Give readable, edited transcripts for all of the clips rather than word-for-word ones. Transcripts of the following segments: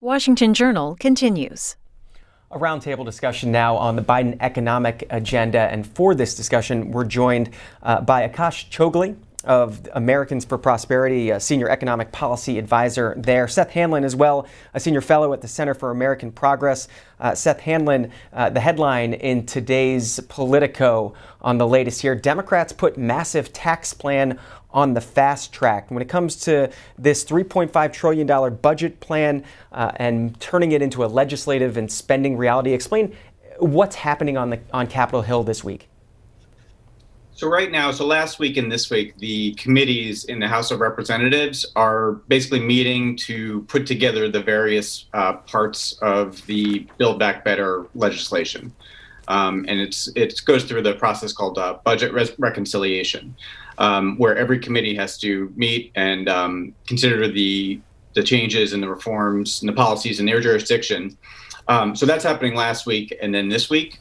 Washington Journal continues. A roundtable discussion now on the Biden economic agenda. And for this discussion, we're joined by Akash Chougule of Americans for Prosperity, a senior economic policy advisor there. Seth Handlin as well, a senior fellow at the Center for American Progress. Seth Handlin, the headline in today's Politico on the latest here: Democrats put massive tax plan on the fast track. When it comes to this $3.5 trillion budget plan and turning it into a legislative and spending reality, explain what's happening on Capitol Hill this week. So last week and this week, the committees in the House of Representatives are basically meeting to put together the various parts of the Build Back Better legislation. And it goes through the process called budget reconciliation, where every committee has to meet and consider the changes and the reforms and the policies in their jurisdiction. So that's happening last week and then this week.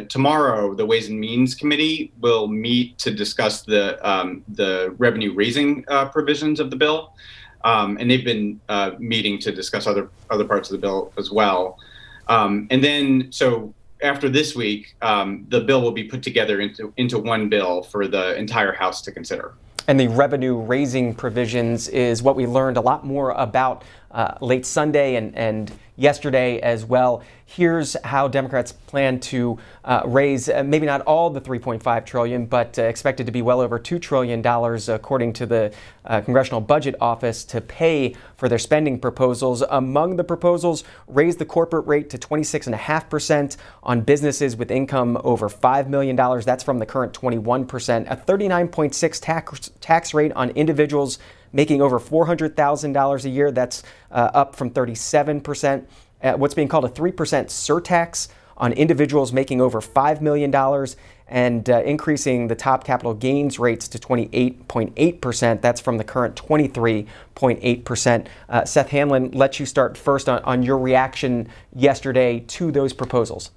Tomorrow, the Ways and Means Committee will meet to discuss the revenue raising provisions of the bill, and they've been meeting to discuss other parts of the bill as well. And then, so after this week, the bill will be put together into one bill for the entire House to consider. And the revenue raising provisions is what we learned a lot more about late Sunday and yesterday as well. Here's how Democrats plan to raise maybe not all the $3.5 trillion, but expected to be well over $2 trillion, according to the Congressional Budget Office, to pay for their spending proposals. Among the proposals, raise the corporate rate to 26.5% on businesses with income over $5 million. That's from the current 21%. A 39.6% tax rate on individuals making over $400,000 a year. That's up from 37%. What's being called a 3% surtax on individuals making over $5 million, and increasing the top capital gains rates to 28.8%. That's from the current 23.8%. Seth Handlin, let you start first on your reaction yesterday to those proposals.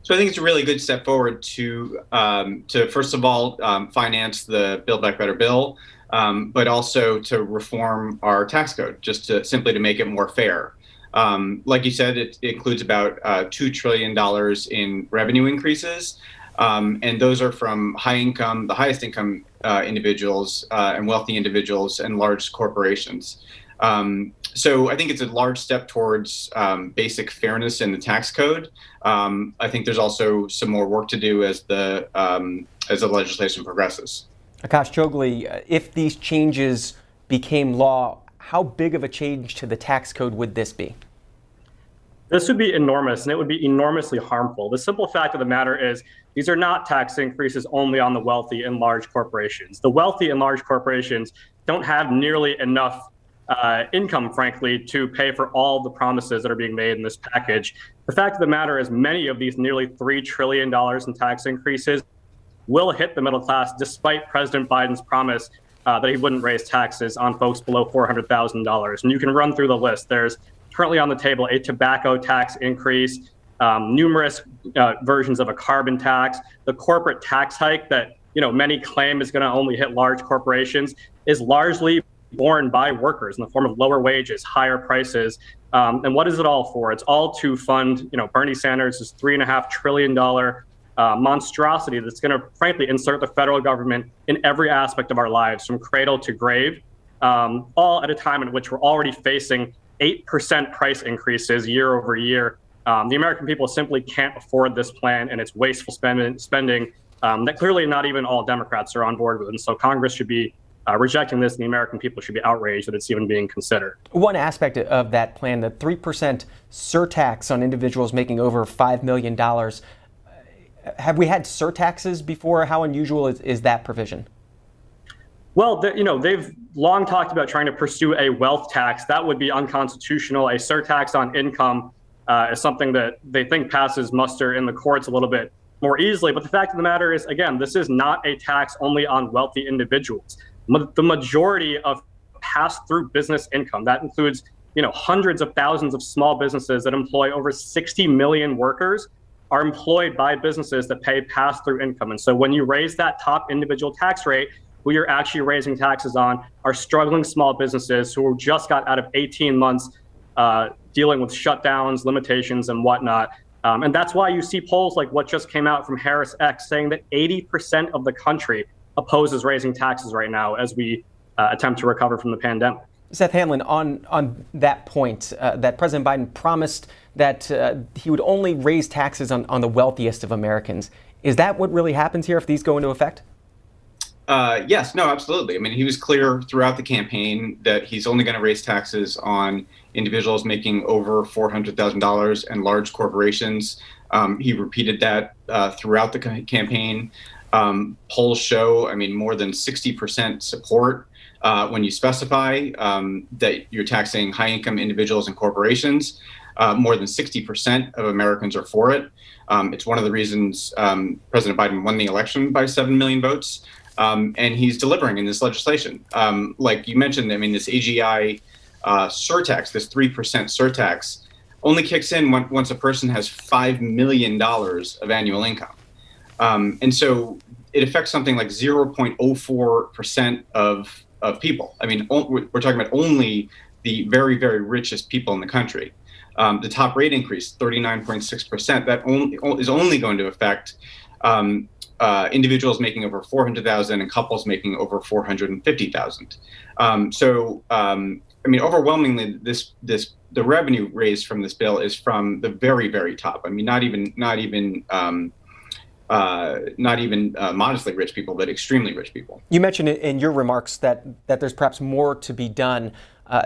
So I think it's a really good step forward to first of all, finance the Build Back Better bill, but also to reform our tax code, just simply to make it more fair. Like you said, it includes about $2 trillion in revenue increases, and those are from the highest income individuals and wealthy individuals and large corporations. So I think it's a large step towards basic fairness in the tax code. I think there's also some more work to do as the legislation progresses. Akash Chougule, if these changes became law, how big of a change to the tax code would this be? This would be enormous, and it would be enormously harmful. The simple fact of the matter is these are not tax increases only on the wealthy and large corporations. The wealthy and large corporations don't have nearly enough income, frankly, to pay for all the promises that are being made in this package. The fact of the matter is many of these nearly $3 trillion in tax increases will hit the middle class, despite President Biden's promise that he wouldn't raise taxes on folks below $400,000. And you can run through the list. There's currently on the table a tobacco tax increase, numerous versions of a carbon tax. The corporate tax hike that many claim is going to only hit large corporations is largely borne by workers in the form of lower wages, higher prices. And what is it all for? It's all to fund Bernie Sanders' $3.5 trillion monstrosity that's going to, frankly, insert the federal government in every aspect of our lives, from cradle to grave, all at a time in which we're already facing 8% price increases year over year. The American people simply can't afford this plan, and it's wasteful spending that clearly not even all Democrats are on board with. And so Congress should be rejecting this, and the American people should be outraged that it's even being considered. One aspect of that plan, the 3% surtax on individuals making over $5 million. Have we had surtaxes before? How unusual is that provision? Well, they've long talked about trying to pursue a wealth tax. That would be unconstitutional. A surtax on income is something that they think passes muster in the courts a little bit more easily. But the fact of the matter is, again, this is not a tax only on wealthy individuals. The majority of pass-through business income, that includes hundreds of thousands of small businesses that employ over 60 million workers, are employed by businesses that pay pass-through income. And so when you raise that top individual tax rate, who you're actually raising taxes on are struggling small businesses who just got out of 18 months dealing with shutdowns, limitations, and whatnot. And that's why you see polls like what just came out from Harris X saying that 80% of the country opposes raising taxes right now as we attempt to recover from the pandemic. Seth Hanlon, on that point, that President Biden promised that he would only raise taxes on the wealthiest of Americans. Is that what really happens here if these go into effect? Yes, no, absolutely. I mean, he was clear throughout the campaign that he's only going to raise taxes on individuals making over $400,000 and large corporations. He repeated that throughout the campaign. Polls show, I mean, more than 60% support when you specify that you're taxing high-income individuals and corporations. More than 60% of Americans are for it. It's one of the reasons President Biden won the election by 7 million votes. And he's delivering in this legislation. Like you mentioned, I mean, this AGI surtax, this 3% surtax, only kicks in once a person has $5 million of annual income. And so it affects something like 0.04% of people. I mean, we're talking about only the very, very richest people in the country. The top rate increase, 39.6%, that is only going to affect individuals making over 400,000 and couples making over 450,000. I mean, overwhelmingly, the revenue raised from this bill is from the very, very top. I mean, not even modestly rich people, but extremely rich people. You mentioned in your remarks that there's perhaps more to be done.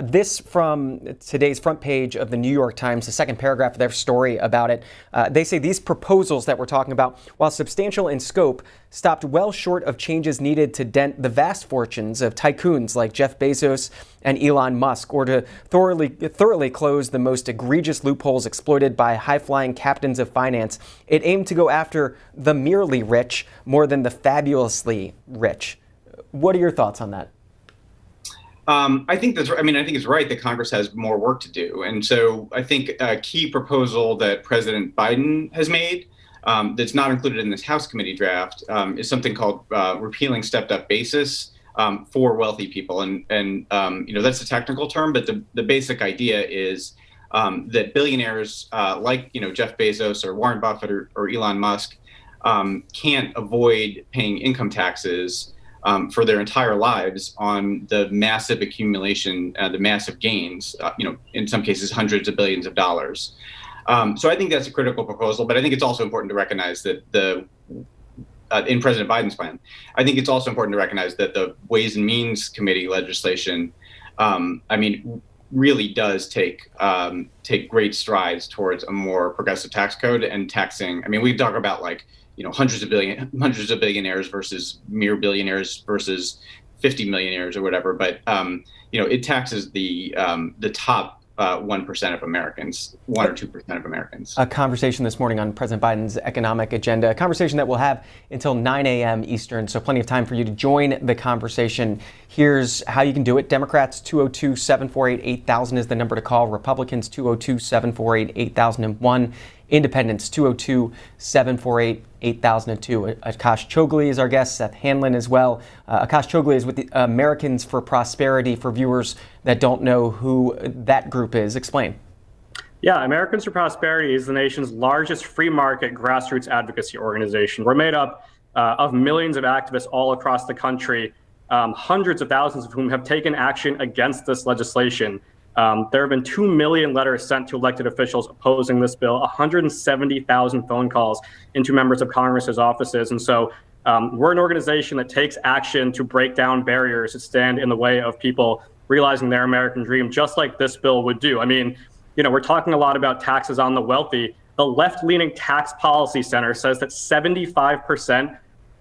This from today's front page of the New York Times, the second paragraph of their story about it. They say these proposals that we're talking about, while substantial in scope, stopped well short of changes needed to dent the vast fortunes of tycoons like Jeff Bezos and Elon Musk, or to thoroughly close the most egregious loopholes exploited by high-flying captains of finance. It aimed to go after the merely rich more than the fabulously rich. What are your thoughts on that? I think I think it's right that Congress has more work to do. And so I think a key proposal that President Biden has made that's not included in this House committee draft is something called repealing stepped-up basis for wealthy people. And that's a technical term, but the basic idea is that billionaires like Jeff Bezos or Warren Buffett or Elon Musk can't avoid paying income taxes for their entire lives on the massive accumulation, the massive gains, in some cases, hundreds of billions of dollars. So I think that's a critical proposal, but I think it's also important to recognize that in President Biden's plan, I think it's also important to recognize that the Ways and Means Committee legislation, really does take great strides towards a more progressive tax code and taxing. I mean, we talk about hundreds of billionaires versus mere billionaires versus 50 millionaires or whatever. But, it taxes the top 1% of Americans, 1 or 2% of Americans. A conversation this morning on President Biden's economic agenda, a conversation that we'll have until 9 a.m. Eastern, so plenty of time for you to join the conversation. Here's how you can do it. Democrats, 202-748-8000 is the number to call. Republicans, 202-748-8001. Independents, 202-748-8002. Akash Chougule is our guest, Seth Hanlon as well. Akash Chougule is with the Americans for Prosperity. For viewers that don't know who that group is, explain. Yeah, Americans for Prosperity is the nation's largest free market grassroots advocacy organization. We're made up of millions of activists all across the country, hundreds of thousands of whom have taken action against this legislation. There have been 2 million letters sent to elected officials opposing this bill, 170,000 phone calls into members of Congress's offices. And so we're an organization that takes action to break down barriers that stand in the way of people realizing their American dream, just like this bill would do. I mean, we're talking a lot about taxes on the wealthy. The left-leaning Tax Policy Center says that 75%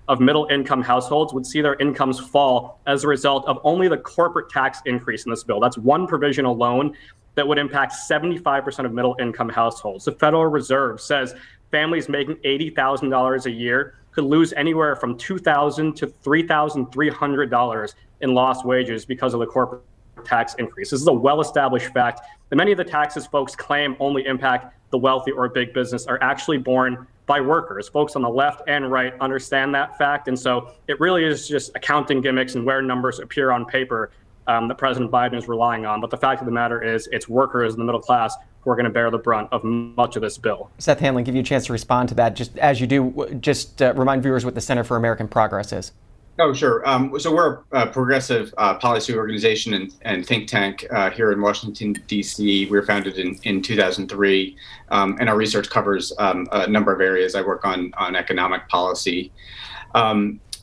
of middle-income households would see their incomes fall as a result of only the corporate tax increase in this bill. That's one provision alone that would impact 75% of middle-income households. The Federal Reserve says families making $80,000 a year could lose anywhere from $2,000 to $3,300 in lost wages because of the corporate tax increase. This is a well-established fact that many of the taxes folks claim only impact the wealthy or big business are actually borne by workers. Folks on the left and right understand that fact. And so it really is just accounting gimmicks and where numbers appear on paper that President Biden is relying on. But the fact of the matter is it's workers in the middle class who are going to bear the brunt of much of this bill. Seth Hanlon, give you a chance to respond to that. Just as you do, just remind viewers what the Center for American Progress is. Oh, sure. So we're a progressive policy organization and think tank here in Washington, D.C. We were founded in 2003, and our research covers a number of areas. I work on economic policy.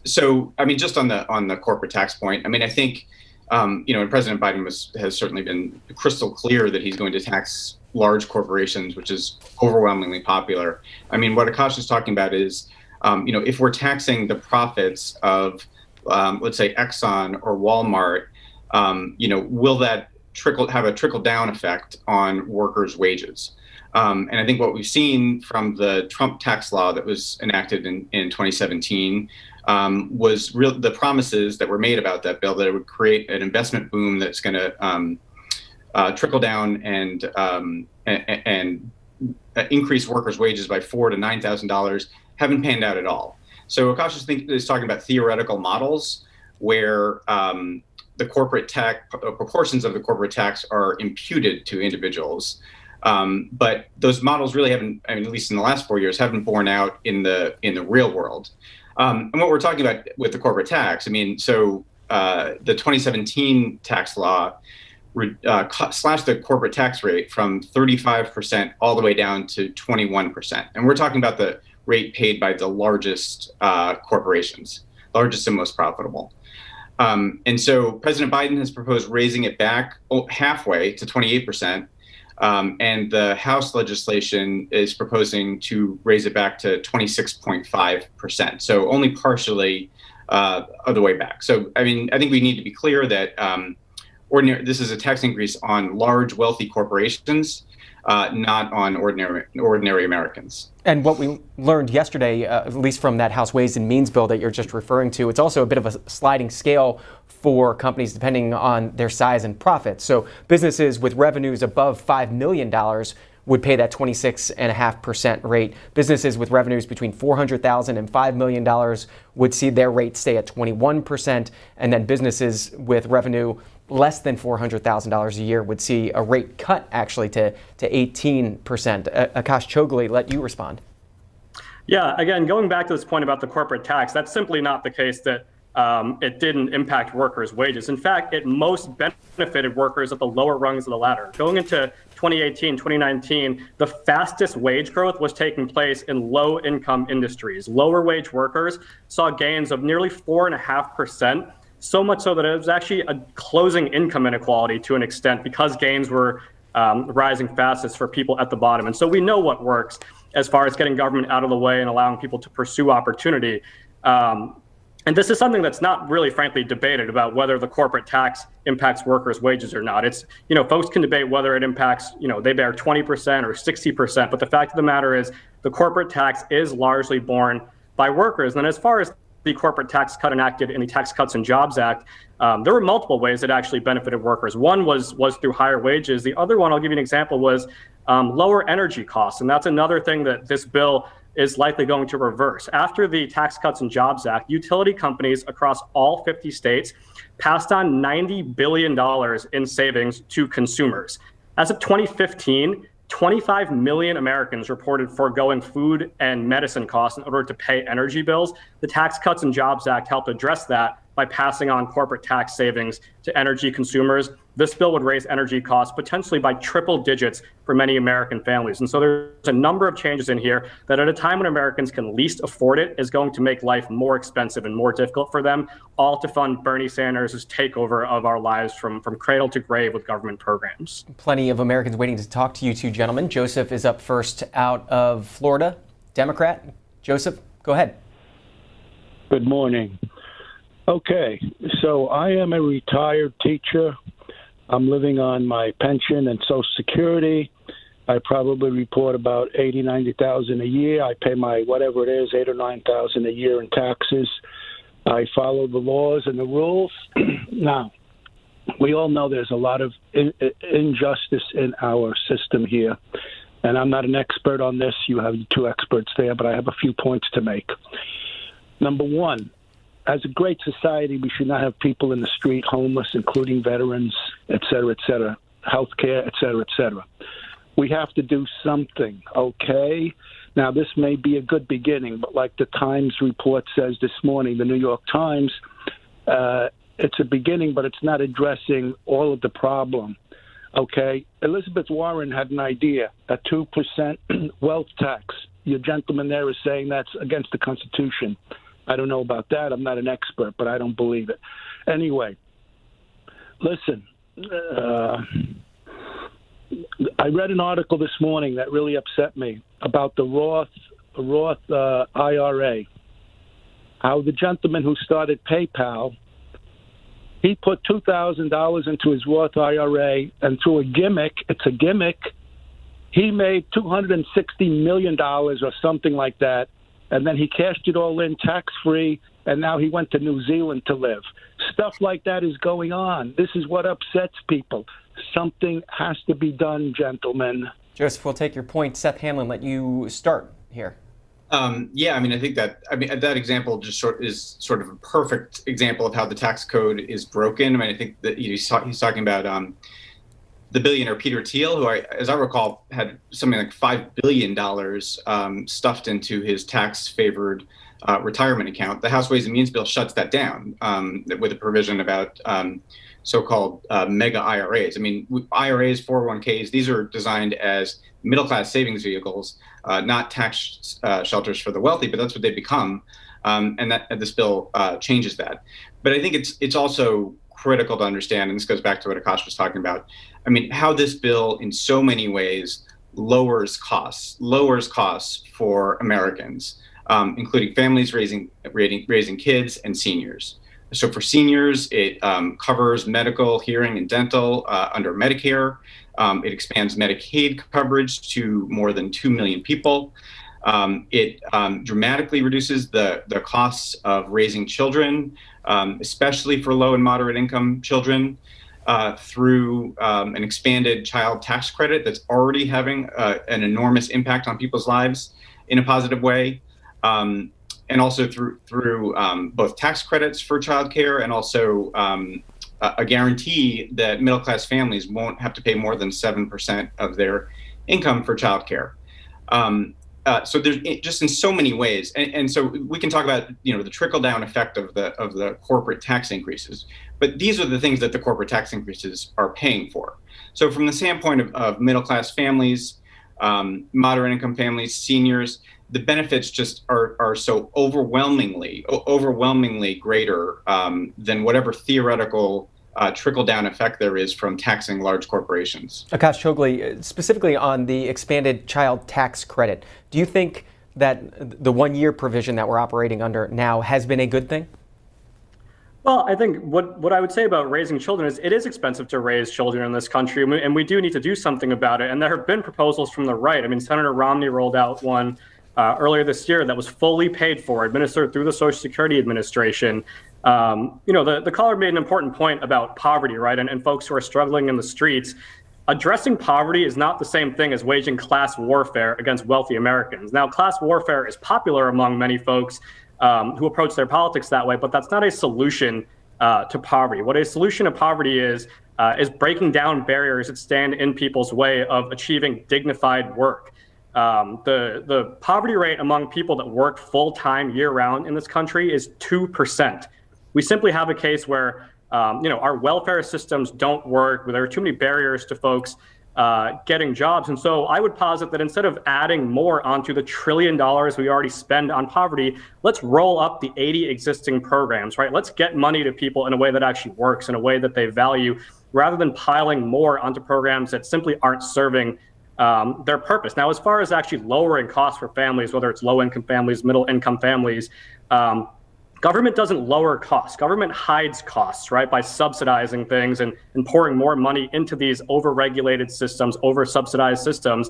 So, I mean, just on the corporate tax point, I mean, I think, and President Biden has certainly been crystal clear that he's going to tax large corporations, which is overwhelmingly popular. I mean, what Akash is talking about is, if we're taxing the profits of, let's say, Exxon or Walmart, will that have a trickle-down effect on workers' wages? And I think what we've seen from the Trump tax law that was enacted in 2017 was the promises that were made about that bill, that it would create an investment boom that's going to trickle down and increase workers' wages by $4,000 to $9,000, haven't panned out at all. So Akash is talking about theoretical models where the corporate tax proportions of the corporate tax are imputed to individuals, but those models really haven't, I mean, at least in the last 4 years, haven't borne out in the real world. And what we're talking about with the corporate tax, I mean, so the 2017 tax law slashed the corporate tax rate from 35% all the way down to 21%, and we're talking about the rate paid by the largest corporations, largest and most profitable. And so President Biden has proposed raising it back halfway to 28%. And the House legislation is proposing to raise it back to 26.5%. So only partially of the way back. So, I mean, I think we need to be clear that this is a tax increase on large, wealthy corporations, not on ordinary Americans. And what we learned yesterday, at least from that House Ways and Means bill that you're just referring to, it's also a bit of a sliding scale for companies depending on their size and profit. So businesses with revenues above $5 million would pay that 26.5% rate. Businesses with revenues between $400,000 and $5 million would see their rate stay at 21%. And then businesses with revenue less than $400,000 a year would see a rate cut actually to 18%. Akash Chougule, let you respond. Yeah, again, going back to this point about the corporate tax, that's simply not the case that it didn't impact workers' wages. In fact, it most benefited workers at the lower rungs of the ladder. Going into 2018, 2019, the fastest wage growth was taking place in low-income industries. Lower wage workers saw gains of nearly 4.5%. So much so that it was actually a closing income inequality to an extent because gains were rising fastest for people at the bottom. And so we know what works as far as getting government out of the way and allowing people to pursue opportunity. And this is something that's not really, frankly, debated about whether the corporate tax impacts workers' wages or not. It's, folks can debate whether it impacts, they bear 20% or 60%. But the fact of the matter is the corporate tax is largely borne by workers. And as far as the corporate tax cut enacted in the Tax Cuts and Jobs Act, there were multiple ways it actually benefited workers. One was through higher wages. The other one, I'll give you an example, was lower energy costs. And that's another thing that this bill is likely going to reverse. After the Tax Cuts and Jobs Act, utility companies across all 50 states passed on $90 billion in savings to consumers. As of 2015, 25 million Americans reported foregoing food and medicine costs in order to pay energy bills. The Tax Cuts and Jobs Act helped address that by passing on corporate tax savings to energy consumers. This bill would raise energy costs potentially by triple digits for many American families. And so there's a number of changes in here that at a time when Americans can least afford it is going to make life more expensive and more difficult for them, all to fund Bernie Sanders' takeover of our lives from cradle to grave with government programs. Plenty of Americans waiting to talk to you two gentlemen. Joseph is up first out of Florida, Democrat. Joseph, go ahead. Good morning. Okay, so I am a retired teacher. I'm living on my pension and Social Security. I probably report about $80,000, $90,000 a year. I pay my whatever it is, $8,000 or $9,000 a year in taxes. I follow the laws and the rules. Now, we all know there's a lot of injustice in our system here. And I'm not an expert on this. You have two experts there, but I have a few points to make. Number one, as a great society, we should not have people in the street, homeless, including veterans, et cetera, healthcare, et cetera. We have to do something, okay? Now, this may be a good beginning, but like the Times report says this morning, the New York Times, it's a beginning, but it's not addressing all of the problem, okay? Elizabeth Warren had an idea, a 2% wealth tax. Your gentleman there is saying that's against the Constitution. I don't know about that. I'm not an expert, but I don't believe it. Anyway, listen, I read an article this morning that really upset me about the Roth IRA, how the gentleman who started PayPal, he put $2,000 into his Roth IRA, and through a gimmick, it's a gimmick, he made $260 million or something like that, and then he cashed it all in tax-free, and now he went to New Zealand to live. Stuff like that is going on. This is what upsets people. Something has to be done, gentlemen. Joseph, we'll take your point. Seth Hanlon, let you start here. Yeah, I think that example just is sort of a perfect example of how the tax code is broken. I think that he's talking about the billionaire Peter Thiel, who, as I recall, had something like $5 billion stuffed into his tax-favored retirement account. The House Ways and Means bill shuts that down with a provision about so-called mega IRAs. IRAs, 401ks, these are designed as middle-class savings vehicles, not tax shelters for the wealthy, but that's what they become. And this bill changes that. But I think it's also critical to understand, and this goes back to what Akash was talking about, how this bill in so many ways lowers costs for Americans, including families raising kids and seniors. So for seniors, it covers medical, hearing, and dental under Medicare. It expands Medicaid coverage to more than 2 million people. It dramatically reduces the costs of raising children, especially for low and moderate income children, through an expanded child tax credit that's already having an enormous impact on people's lives in a positive way. And also through both tax credits for childcare and also a guarantee that middle-class families won't have to pay more than 7% of their income for childcare. So there's just in so many ways, and so we can talk about the trickle-down effect of the corporate tax increases. But these are the things that the corporate tax increases are paying for. So from the standpoint of middle-class families, moderate-income families, seniors, the benefits just are so overwhelmingly greater than whatever theoretical trickle-down effect there is from taxing large corporations. Akash Chougule, specifically on the expanded child tax credit, do you think that the one-year provision that we're operating under now has been a good thing? Well, I think what I would say about raising children is it is expensive to raise children in this country, and we do need to do something about it. And there have been proposals from the right. Senator Romney rolled out one earlier this year that was fully paid for, administered through the Social Security Administration. The caller made an important point about poverty, right? And folks who are struggling in the streets. Addressing poverty is not the same thing as waging class warfare against wealthy Americans. Now, class warfare is popular among many folks who approach their politics that way, but that's not a solution to poverty. What a solution to poverty is breaking down barriers that stand in people's way of achieving dignified work. The poverty rate among people that work full-time year-round in this country is 2%. We simply have a case where our welfare systems don't work, where there are too many barriers to folks getting jobs. And so I would posit that instead of adding more onto the $1 trillion we already spend on poverty, let's roll up the 80 existing programs, right? Let's get money to people in a way that actually works, in a way that they value, rather than piling more onto programs that simply aren't serving their purpose. Now, as far as actually lowering costs for families, whether it's low-income families, middle-income families, government doesn't lower costs. Government hides costs, right, by subsidizing things and pouring more money into these over-regulated systems, over-subsidized systems.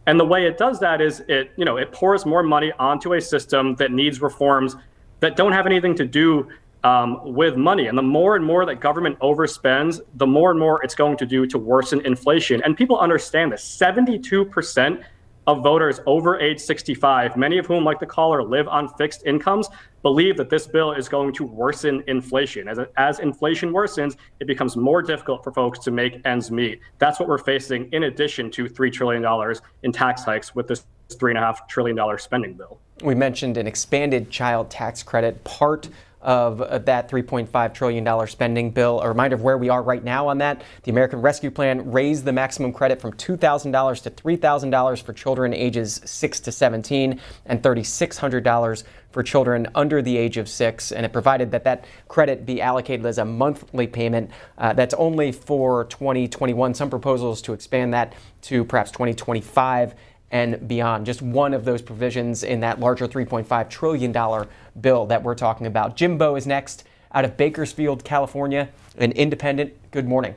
And the way it does that is it pours more money onto a system that needs reforms that don't have anything to do with money. And the more and more that government overspends, the more and more it's going to do to worsen inflation. And people understand this. 72% of voters over age 65, many of whom, like the caller, live on fixed incomes, believe that this bill is going to worsen inflation. As inflation worsens, it becomes more difficult for folks to make ends meet. That's what we're facing in addition to $3 trillion in tax hikes with this $3.5 trillion spending bill. We mentioned an expanded child tax credit, part of that $3.5 trillion spending bill. A reminder of where we are right now on that. The American Rescue Plan raised the maximum credit from $2,000 to $3,000 for children ages 6 to 17 and $3,600 for children under the age of 6. And it provided that that credit be allocated as a monthly payment. That's only for 2021. Some proposals to expand that to perhaps 2025 and beyond. Just one of those provisions in that larger $3.5 trillion bill that we're talking about. Jimbo is next out of Bakersfield, California, an independent. Good morning.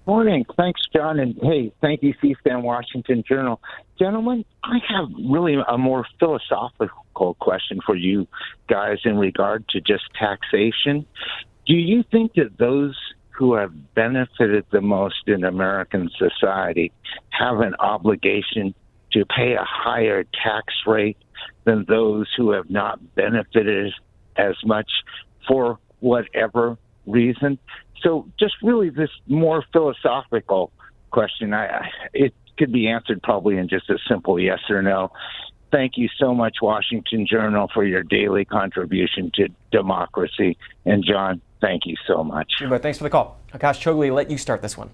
Morning. Thanks, John. And hey, thank you, C-SPAN Washington Journal. Gentlemen, I have really a more philosophical question for you guys in regard to just taxation. Do you think that those who have benefited the most in American society have an obligation to pay a higher tax rate than those who have not benefited as much for whatever reason? So just really this more philosophical question, it could be answered probably in just a simple yes or no. Thank you so much, Washington Journal, for your daily contribution to democracy. And John, thank you so much. Thanks for the call. Akash Chougule, let you start this one.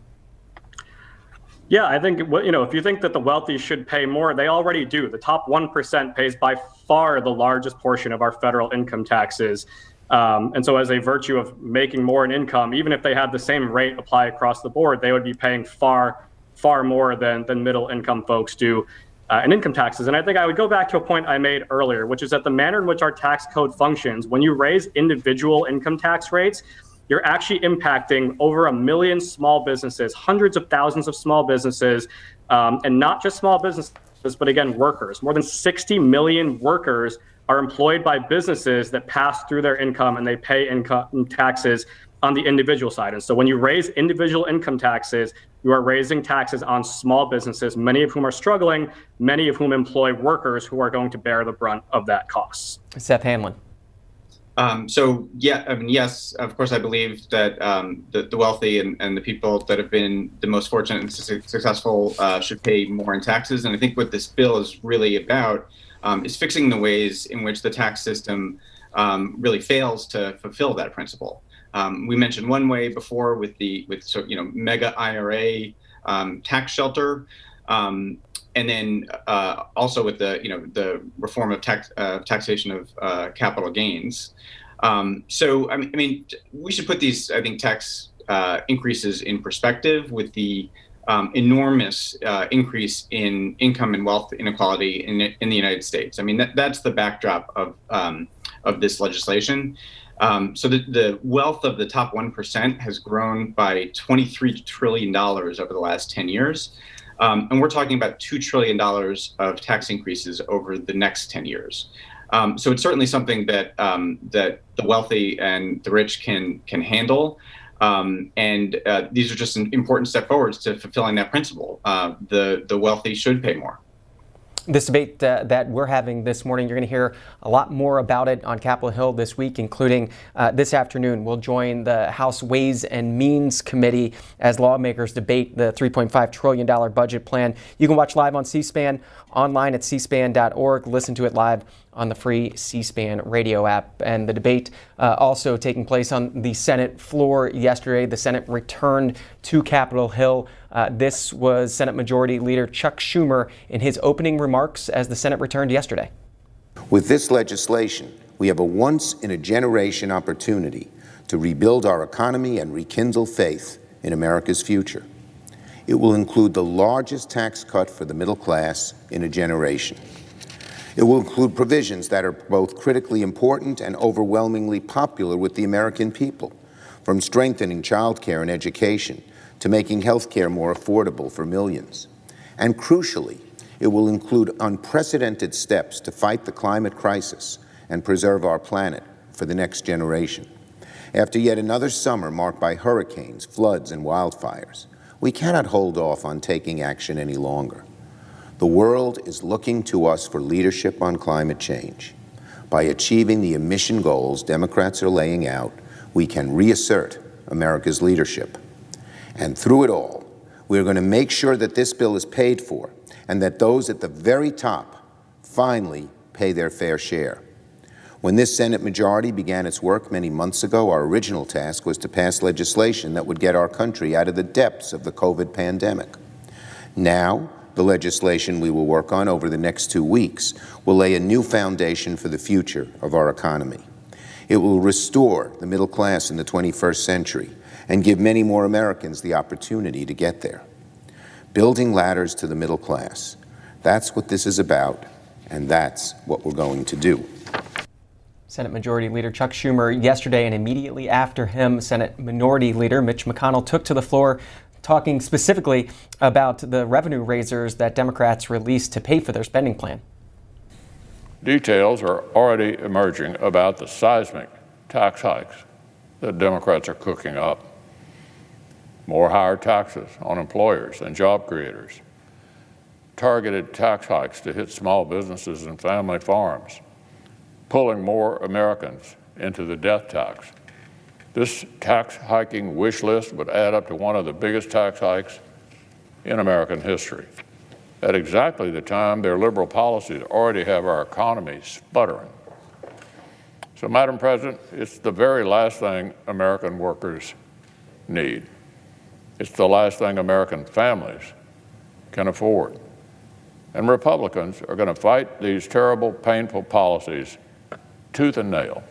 Yeah, I think, if you think that the wealthy should pay more, they already do. The top 1% pays by far the largest portion of our federal income taxes. And so as a virtue of making more in income, even if they had the same rate apply across the board, they would be paying far, far more than middle income folks do in income taxes. And I think I would go back to a point I made earlier, which is that the manner in which our tax code functions, when you raise individual income tax rates, you're actually impacting over 1 million small businesses, hundreds of thousands of small businesses, and not just small businesses, but again, workers. More than 60 million workers are employed by businesses that pass through their income and they pay income taxes on the individual side. And so when you raise individual income taxes, you are raising taxes on small businesses, many of whom are struggling, many of whom employ workers who are going to bear the brunt of that cost. Seth Hanlon. Yes, of course, I believe that the wealthy and the people that have been the most fortunate and successful should pay more in taxes. And I think what this bill is really about is fixing the ways in which the tax system really fails to fulfill that principle. We mentioned one way before with mega IRA tax shelter, and then also with the reform of taxation of capital gains. So I mean, we should put these, I think, tax increases in perspective with the enormous increase in income and wealth inequality in the United States. I mean, that's the backdrop of this legislation. So the wealth of the top 1% has grown by $23 trillion over the last 10 years. And we're talking about $2 trillion of tax increases over the next 10 years. So it's certainly something that that the wealthy and the rich can handle. And these are just an important step forwards to fulfilling that principle. The wealthy should pay more. This debate that we're having this morning, you're going to hear a lot more about it on Capitol Hill this week, including this afternoon. We'll join the House Ways and Means Committee as lawmakers debate the $3.5 trillion budget plan. You can watch live on C-SPAN, online at cspan.org, listen to it live on the free C-SPAN radio app. And the debate also taking place on the Senate floor yesterday. The Senate returned to Capitol Hill. This was Senate Majority Leader Chuck Schumer in his opening remarks as the Senate returned yesterday. With this legislation, we have a once-in-a-generation opportunity to rebuild our economy and rekindle faith in America's future. It will include the largest tax cut for the middle class in a generation. It will include provisions that are both critically important and overwhelmingly popular with the American people, from strengthening child care and education to making health care more affordable for millions. And crucially, it will include unprecedented steps to fight the climate crisis and preserve our planet for the next generation. After yet another summer marked by hurricanes, floods, and wildfires, we cannot hold off on taking action any longer. The world is looking to us for leadership on climate change. By achieving the emission goals Democrats are laying out, we can reassert America's leadership. And through it all, we're going to make sure that this bill is paid for and that those at the very top finally pay their fair share. When this Senate majority began its work many months ago, our original task was to pass legislation that would get our country out of the depths of the COVID pandemic. Now, the legislation we will work on over the next 2 weeks will lay a new foundation for the future of our economy. It will restore the middle class in the 21st century and give many more Americans the opportunity to get there. Building ladders to the middle class. That's what this is about, and that's what we're going to do. Senate Majority Leader Chuck Schumer yesterday, and immediately after him, Senate Minority Leader Mitch McConnell took to the floor, talking specifically about the revenue raisers that Democrats released to pay for their spending plan. Details are already emerging about the seismic tax hikes that Democrats are cooking up. More higher taxes on employers and job creators. Targeted tax hikes to hit small businesses and family farms. Pulling more Americans into the death tax. This tax hiking wish list would add up to one of the biggest tax hikes in American history. At exactly the time their liberal policies already have our economy sputtering. So, Madam President, it's the very last thing American workers need. It's the last thing American families can afford. And Republicans are going to fight these terrible, painful policies tooth and nail.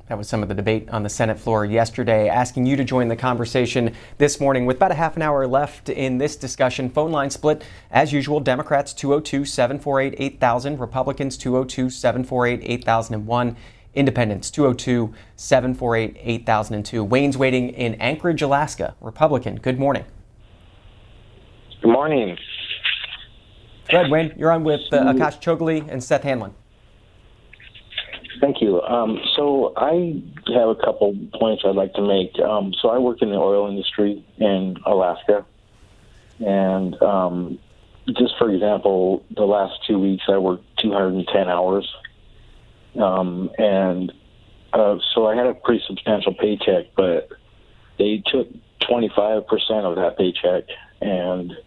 That was some of the debate on the Senate floor yesterday. Asking you to join the conversation this morning with about a half an hour left in this discussion. Phone line split as usual. Democrats 202-748-8000. Republicans 202-748-8001. Independents 202-748-8002. Wayne's waiting in Anchorage, Alaska. Republican. Good morning. Good morning. Go ahead, Wayne. You're on with Akash Chougule and Seth Hanlon. Thank you. So I have a couple points I'd like to make. So I work in the oil industry in Alaska. And just for example, the last 2 weeks I worked 210 hours. So I had a pretty substantial paycheck, but they took 25% of that paycheck. And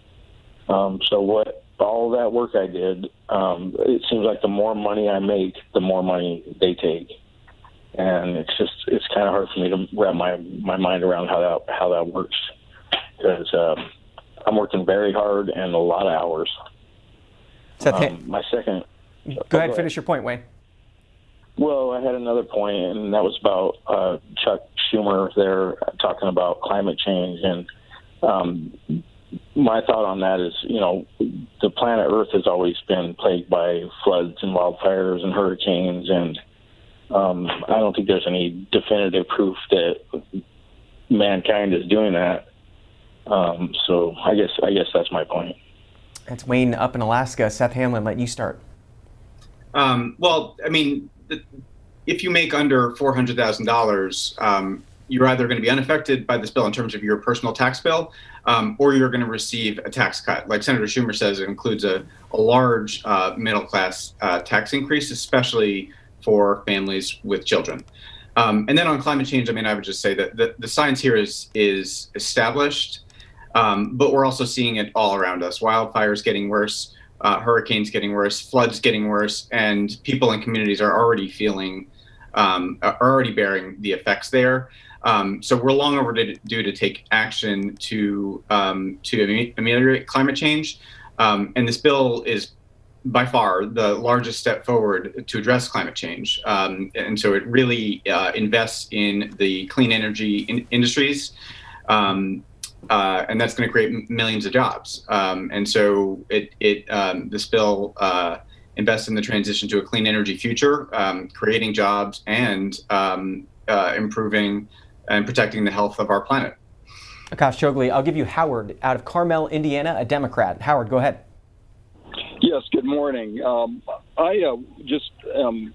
so what all that work I did, it seems like the more money I make, the more money they take. And it's kind of hard for me to wrap my mind around how that works. Because I'm working very hard and a lot of hours. My second... Go ahead, finish your point, Wayne. Well, I had another point, and that was about Chuck Schumer there talking about climate change. And my thought on that is, the planet Earth has always been plagued by floods and wildfires and hurricanes, and I don't think there's any definitive proof that mankind is doing that. So I guess that's my point. That's Wayne up in Alaska. Seth Hanlon, let you start. Well, I mean, if you make under $400,000, you're either going to be unaffected by this bill in terms of your personal tax bill, or you're going to receive a tax cut. Like Senator Schumer says, it includes a large middle-class tax increase, especially for families with children. And then on climate change, I mean, I would just say that the science here is established, but we're also seeing it all around us. Wildfires getting worse, hurricanes getting worse, floods getting worse, and people and communities are already bearing the effects there. So we're long overdue to take action to ameliorate climate change. And this bill is by far the largest step forward to address climate change. And so it really invests in the clean energy industries. And that's going to create millions of jobs. And so this bill invests in the transition to a clean energy future, creating jobs and improving and protecting the health of our planet. Akash Chougule, I'll give you Howard out of Carmel, Indiana, a Democrat. Howard, go ahead. Yes, good morning. I just am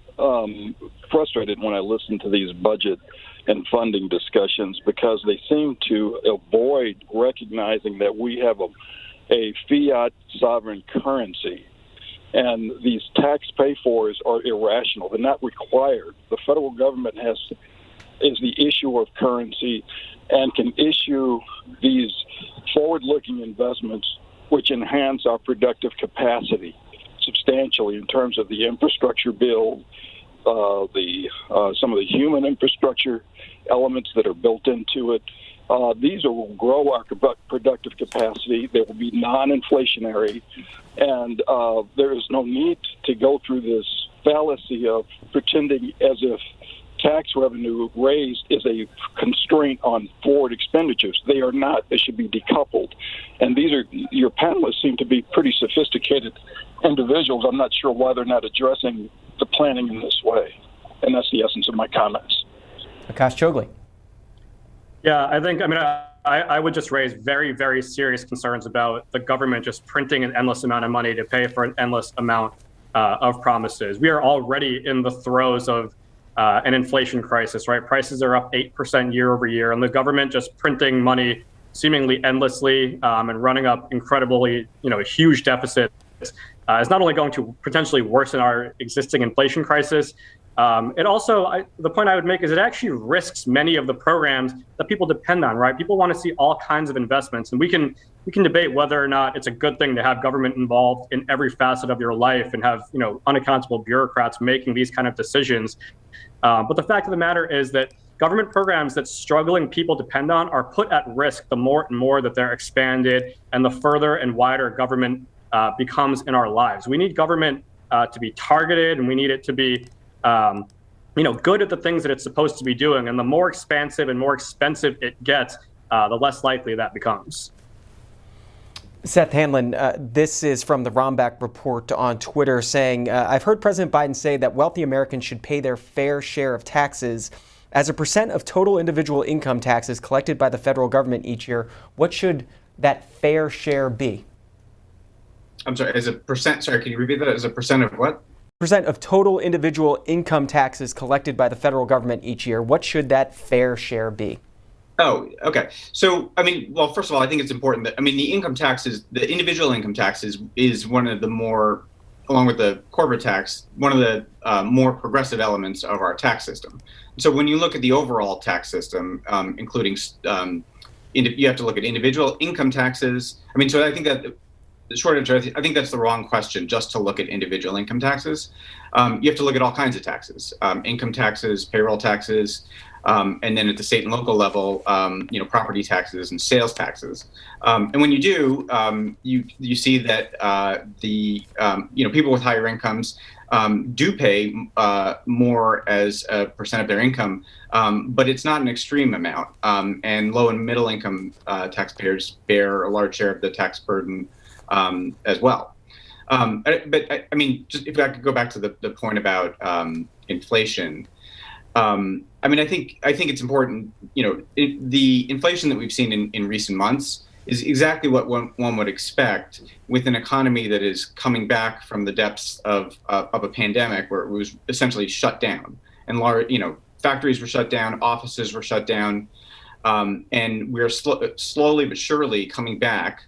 frustrated when I listen to these budget and funding discussions because they seem to avoid recognizing that we have a fiat sovereign currency. And these tax pay-fors are irrational. They're not required. The federal government is the issuer of currency and can issue these forward-looking investments which enhance our productive capacity substantially in terms of the infrastructure bill, some of the human infrastructure elements that are built into it. These will grow our productive capacity. They will be non-inflationary, and there is no need to go through this fallacy of pretending as if tax revenue raised is a constraint on forward expenditures. They are not. They should be decoupled. And your panelists seem to be pretty sophisticated individuals. I'm not sure why they're not addressing the planning in this way. And that's the essence of my comments. Akash Chougule. Yeah, I would just raise very, very serious concerns about the government just printing an endless amount of money to pay for an endless amount of promises. We are already in the throes of an inflation crisis, right? Prices are up 8% year over year, and the government just printing money seemingly endlessly and running up incredibly, huge deficits is not only going to potentially worsen our existing inflation crisis. It also, the point I would make is it actually risks many of the programs that people depend on, right? People want to see all kinds of investments, and we can debate whether or not it's a good thing to have government involved in every facet of your life and have, unaccountable bureaucrats making these kind of decisions. But the fact of the matter is that government programs that struggling people depend on are put at risk the more and more that they're expanded and the further and wider government becomes in our lives. We need government to be targeted, and we need it to be good at the things that it's supposed to be doing. And the more expansive and more expensive it gets, the less likely that becomes. Seth Hanlon, this is from the Rombach report on Twitter saying, I've heard President Biden say that wealthy Americans should pay their fair share of taxes. As a percent of total individual income taxes collected by the federal government each year, what should that fair share be? I'm sorry, as a percent, sorry, can you repeat that? As a percent of what? Percent of total individual income taxes collected by the federal government each year. What should that fair share be? Oh, okay. So, well, first of all, I think it's important that, the income taxes, the individual income taxes is one of the more, along with the corporate tax, one of the more progressive elements of our tax system. So when you look at the overall tax system, including, you have to look at individual income taxes. So I think that the short answer, I think that's the wrong question, just to look at individual income taxes. You have to look at all kinds of taxes, income taxes, payroll taxes, and then at the state and local level, property taxes and sales taxes. And when you do, you see that people with higher incomes do pay more as a percent of their income, but it's not an extreme amount. And low and middle income taxpayers bear a large share of the tax burden as well. But just if I could go back to the point about inflation. I think it's important. The inflation that we've seen in recent months is exactly what one would expect with an economy that is coming back from the depths of a pandemic, where it was essentially shut down, and factories were shut down, offices were shut down, and we're slowly but surely coming back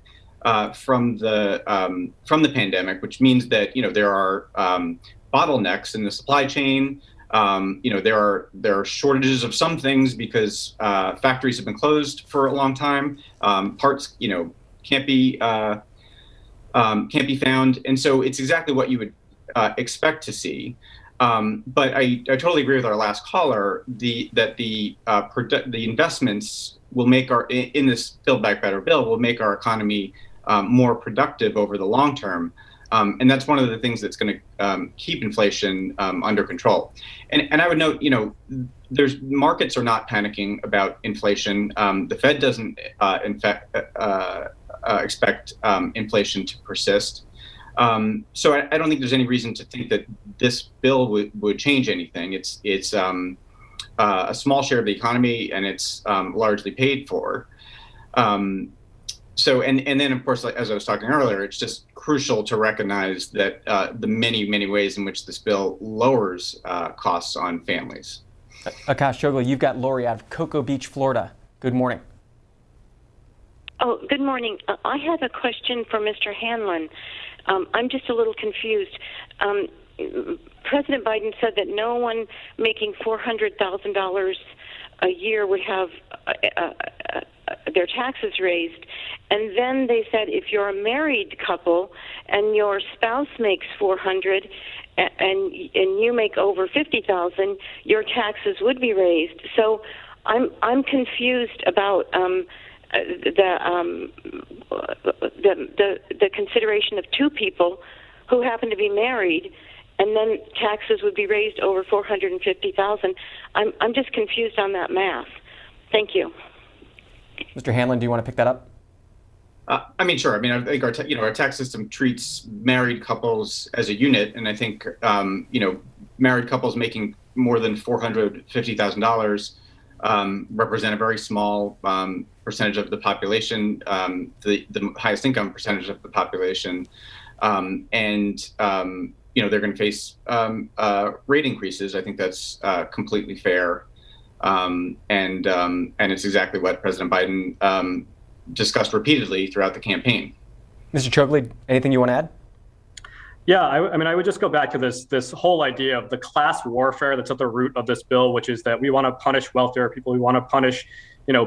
from the pandemic, which means that there are bottlenecks in the supply chain. There are shortages of some things because factories have been closed for a long time. Parts, can't be found, and so it's exactly what you would expect to see. But I totally agree with our last caller that the investments will make in this Build Back Better bill will make our economy more productive over the long term. And that's one of the things that's going to keep inflation under control. And I would note, markets are not panicking about inflation. The Fed doesn't, expect inflation to persist. So I don't think there's any reason to think that this bill would change anything. It's a small share of the economy, and it's largely paid for. So, and then, of course, as I was talking earlier, it's just crucial to recognize that the many, many ways in which this bill lowers costs on families. Akash Chougule, you've got Lori out of Cocoa Beach, Florida. Good morning. Oh, Oh, good morning. I have a question for Mr. Hanlon. I'm just a little confused. President Biden said that no one making $400,000 a year would have their taxes raised. And then they said if you're a married couple and your spouse makes $400,000 and you make over $50,000, your taxes would be raised. So I'm confused about the consideration of two people who happen to be married, and then taxes would be raised over $450,000. I'm just confused on that math. Thank you. Mr. Hanlon, do you want to pick that up? I mean, sure. I mean, I think our tax system treats married couples as a unit, and I think married couples making more than $450,000 represent a very small percentage of the population, the highest income percentage of the population, and they're going to face rate increases. I think that's completely fair, and it's exactly what President Biden discussed repeatedly throughout the campaign. Mr. Chougule, anything you want to add? Yeah, I mean, I would just go back to this whole idea of the class warfare that's at the root of this bill, which is that we want to punish wealthier people, we want to punish,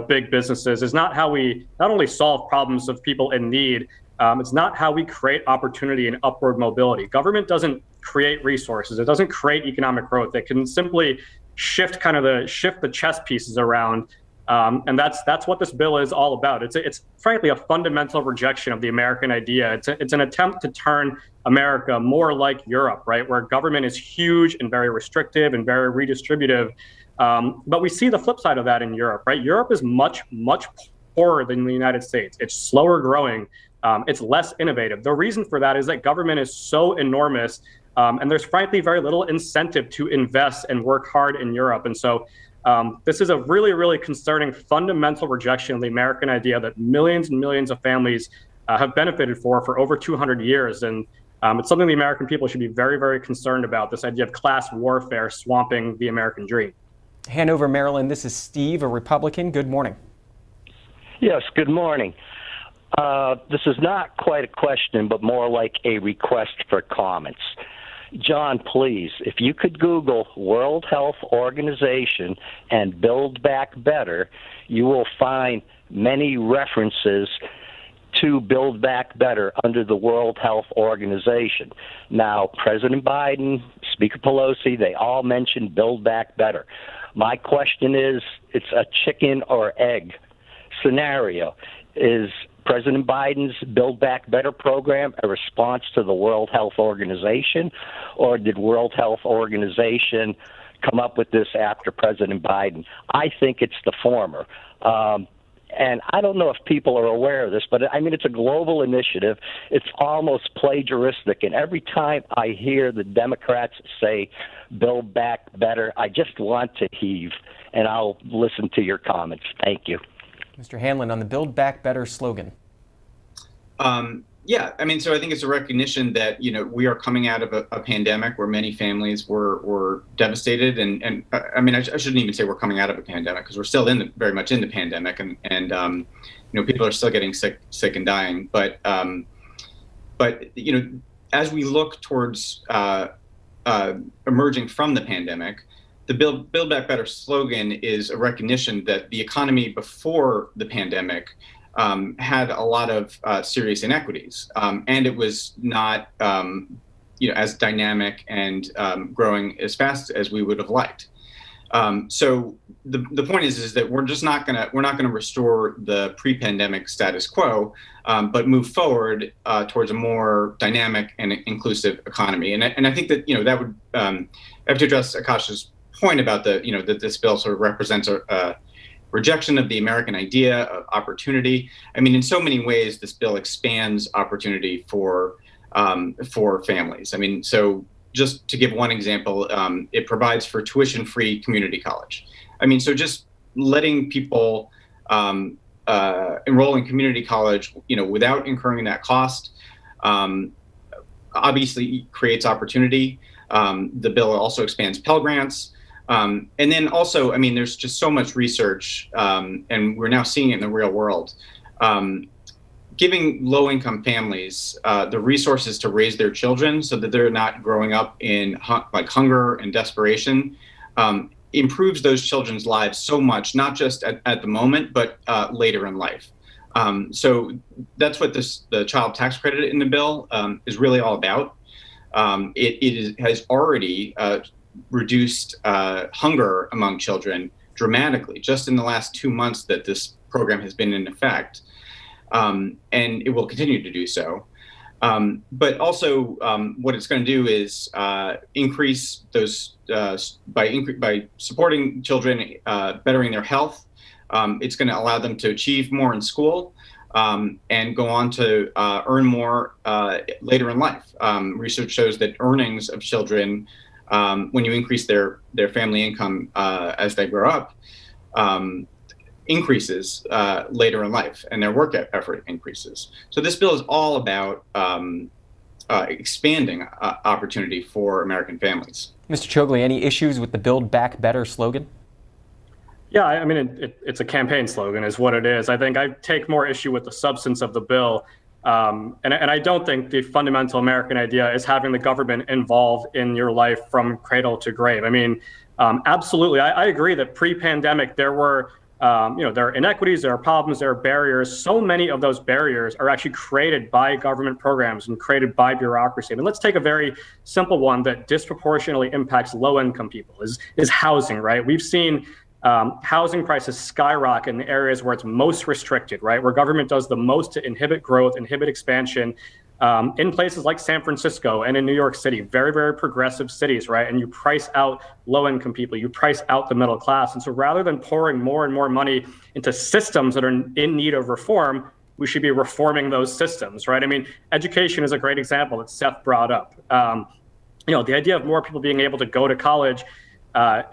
big businesses. Is not how we not only solve problems of people in need. It's not how we create opportunity and upward mobility. Government doesn't create resources. It doesn't create economic growth. It can simply shift the chess pieces around. And that's what this bill is all about. It's frankly a fundamental rejection of the American idea. It's an attempt to turn America more like Europe, right, where government is huge and very restrictive and very redistributive. But we see the flip side of that in Europe, right? Europe is much, much poorer than the United States. It's slower growing. It's less innovative. The reason for that is that government is so enormous, and there's frankly very little incentive to invest and work hard in Europe. And so this is a really, really concerning fundamental rejection of the American idea that millions and millions of families have benefited for over 200 years. And it's something the American people should be very, very concerned about, this idea of class warfare swamping the American dream. Hanover, Maryland, this is Steve, a Republican. Good morning. Yes, good morning. This is not quite a question, but more like a request for comments. John, please, if you could Google World Health Organization and Build Back Better, you will find many references to Build Back Better under the World Health Organization. Now, President Biden, Speaker Pelosi, they all mentioned Build Back Better. My question is, it's a chicken or egg scenario. Is President Biden's Build Back Better program a response to the World Health Organization, or did World Health Organization come up with this after President Biden? I think it's the former. And I don't know if people are aware of this, but I mean, it's a global initiative. It's almost plagiaristic. And every time I hear the Democrats say Build Back Better, I just want to heave, and I'll listen to your comments. Thank you. Mr. Hanlon, on the Build Back Better slogan. Yeah, I mean, so I think it's a recognition that, we are coming out of a pandemic where many families were devastated. And I mean, I shouldn't even say we're coming out of a pandemic, because we're still very much in the pandemic, and people are still getting sick and dying. But as we look towards emerging from the pandemic, the Build Back Better slogan is a recognition that the economy before the pandemic had a lot of serious inequities, and it was not as dynamic and growing as fast as we would have liked. So the point is that we're not going to restore the pre-pandemic status quo, but move forward towards a more dynamic and inclusive economy. And I think that that would I have to address Akash's point about that this bill sort of represents a rejection of the American idea of opportunity. I mean, in so many ways, this bill expands opportunity for families. I mean, so just to give one example, it provides for tuition-free community college. I mean, so just letting people enroll in community college, without incurring that cost, obviously creates opportunity. The bill also expands Pell Grants. And then also, I mean, there's just so much research, and we're now seeing it in the real world, giving low-income families the resources to raise their children so that they're not growing up in hunger and desperation improves those children's lives so much, not just at the moment, but later in life. So that's what the child tax credit in the bill is really all about. It has already reduced hunger among children dramatically just in the last 2 months that this program has been in effect. And it will continue to do so. But also, what it's going to do is increase those by supporting children, bettering their health. It's going to allow them to achieve more in school and go on to earn more later in life. Research shows that earnings of children, when you increase their family income as they grow up, increases later in life, and their work effort increases. So this bill is all about expanding opportunity for American families. Mr. Chougule, any issues with the Build Back Better slogan? Yeah, I mean, it's a campaign slogan is what it is. I think I take more issue with the substance of the bill. And I don't think the fundamental American idea is having the government involved in your life from cradle to grave. I mean, absolutely. I agree that pre-pandemic there were there are inequities, there are problems, there are barriers. So many of those barriers are actually created by government programs and created by bureaucracy. I mean, let's take a very simple one that disproportionately impacts low-income people is housing, right? We've seen housing prices skyrocket in the areas where it's most restricted, right? Where government does the most to inhibit growth, inhibit expansion. In places like San Francisco and in New York City, very, very progressive cities, right? And you price out low-income people, you price out the middle class. And so rather than pouring more and more money into systems that are in need of reform, we should be reforming those systems, right? I mean, education is a great example that Seth brought up. The idea of more people being able to go to college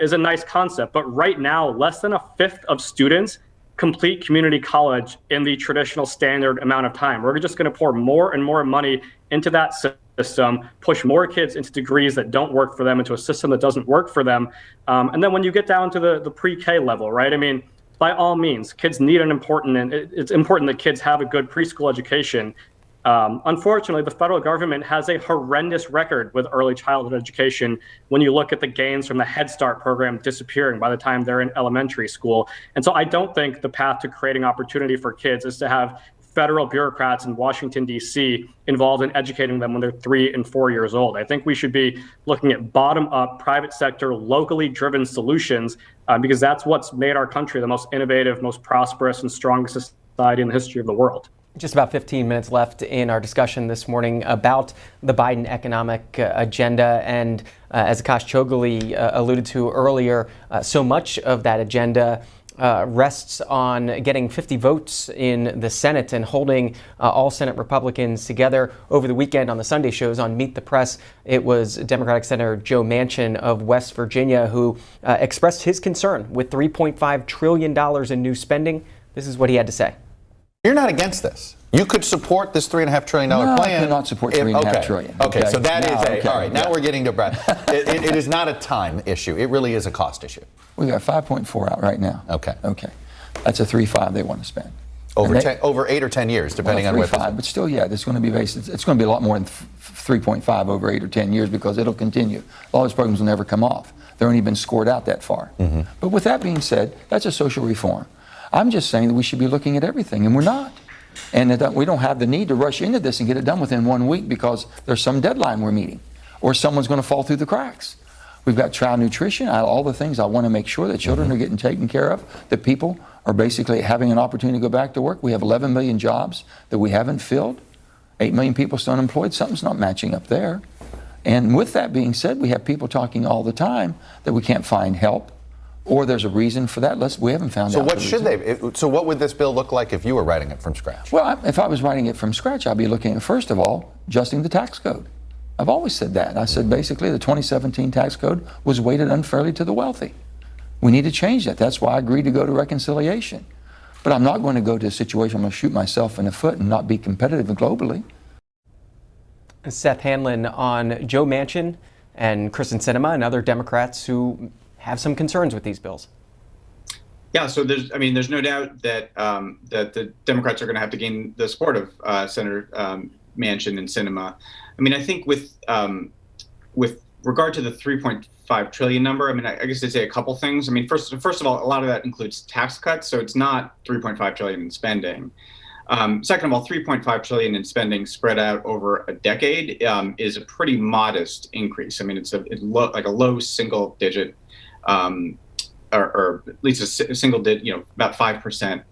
is a nice concept, but right now, less than a fifth of students complete community college in the traditional standard amount of time. We're just going to pour more and more money into that system, push more kids into degrees that don't work for them, into a system that doesn't work for them. And then when you get down to the pre-K level, right? I mean, by all means, kids need it's important that kids have a good preschool education. Unfortunately, the federal government has a horrendous record with early childhood education when you look at the gains from the Head Start program disappearing by the time they're in elementary school. And so I don't think the path to creating opportunity for kids is to have federal bureaucrats in Washington, D.C. involved in educating them when they're 3 and 4 years old. I think we should be looking at bottom-up, private sector, locally driven solutions because that's what's made our country the most innovative, most prosperous, and strongest society in the history of the world. Just about 15 minutes left in our discussion this morning about the Biden economic agenda. And as Akash Chougule alluded to earlier, so much of that agenda rests on getting 50 votes in the Senate and holding all Senate Republicans together. Over the weekend on the Sunday shows on Meet the Press, it was Democratic Senator Joe Manchin of West Virginia who expressed his concern with $3.5 trillion in new spending. This is what he had to say. You're not against this. You could support this $3.5 trillion plan. I cannot support $3.5 trillion. Okay, so that is okay. all right. Now we're getting to Brad. It is not a time issue. It really is a cost issue. We got 5.4 out right now. Okay. That's a 3.5 they want to spend. Over 8 or 10 years, depending on what. 3.5, but still, yeah, it's going to be based. It's going to be a lot more than 3.5 over 8 or 10 years because it'll continue. All those programs will never come off. They've only been scored out that far. Mm-hmm. But with that being said, that's a social reform. I'm just saying that we should be looking at everything, and we're not. And that we don't have the need to rush into this and get it done within 1 week because there's some deadline we're meeting, or someone's going to fall through the cracks. We've got child nutrition, all the things I want to make sure that children are getting taken care of, that people are basically having an opportunity to go back to work. We have 11 million jobs that we haven't filled, 8 million people still unemployed. Something's not matching up there. And with that being said, we have people talking all the time that we can't find help. Or there's a reason for that. We haven't found out. So what would this bill look like if you were writing it from scratch? Well, if I was writing it from scratch, I'd be looking at, first of all, adjusting the tax code. I've always said that. I said basically the 2017 tax code was weighted unfairly to the wealthy. We need to change that. That's why I agreed to go to reconciliation. But I'm not going to go to a situation I'm going to shoot myself in the foot and not be competitive globally. Seth Hanlon on Joe Manchin and Kristen Sinema and other Democrats who have some concerns with these bills. Yeah, so there's no doubt that that the Democrats are going to have to gain the support of Senator Manchin and Sinema. I mean, I think with regard to the 3.5 trillion number, I mean, I guess I'd say a couple things. I mean, first of all, a lot of that includes tax cuts, so it's not 3.5 trillion in spending. Second of all, 3.5 trillion in spending spread out over a decade is a pretty modest increase. I mean, it's like a low single digit. Or at least a single digit, about 5%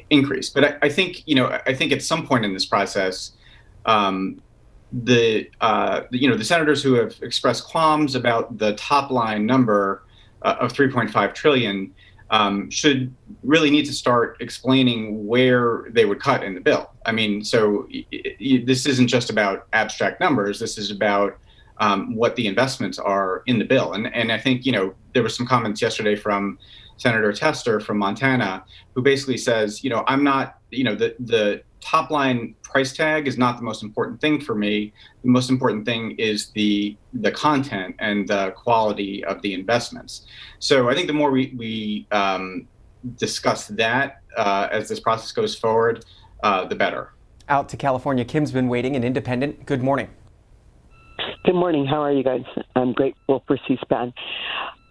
increase. But I think at some point in this process, the senators who have expressed qualms about the top line number of 3.5 trillion should really need to start explaining where they would cut in the bill. I mean, so this isn't just about abstract numbers. This is about what the investments are in the bill. And I think, there were some comments yesterday from Senator Tester from Montana, who basically says, I'm not, the top line price tag is not the most important thing for me. The most important thing is the content and the quality of the investments. So I think the more we discuss that as this process goes forward, the better. Out to California, Kim's been waiting, an independent. Good morning. Good morning. How are you guys? I'm grateful for C-SPAN.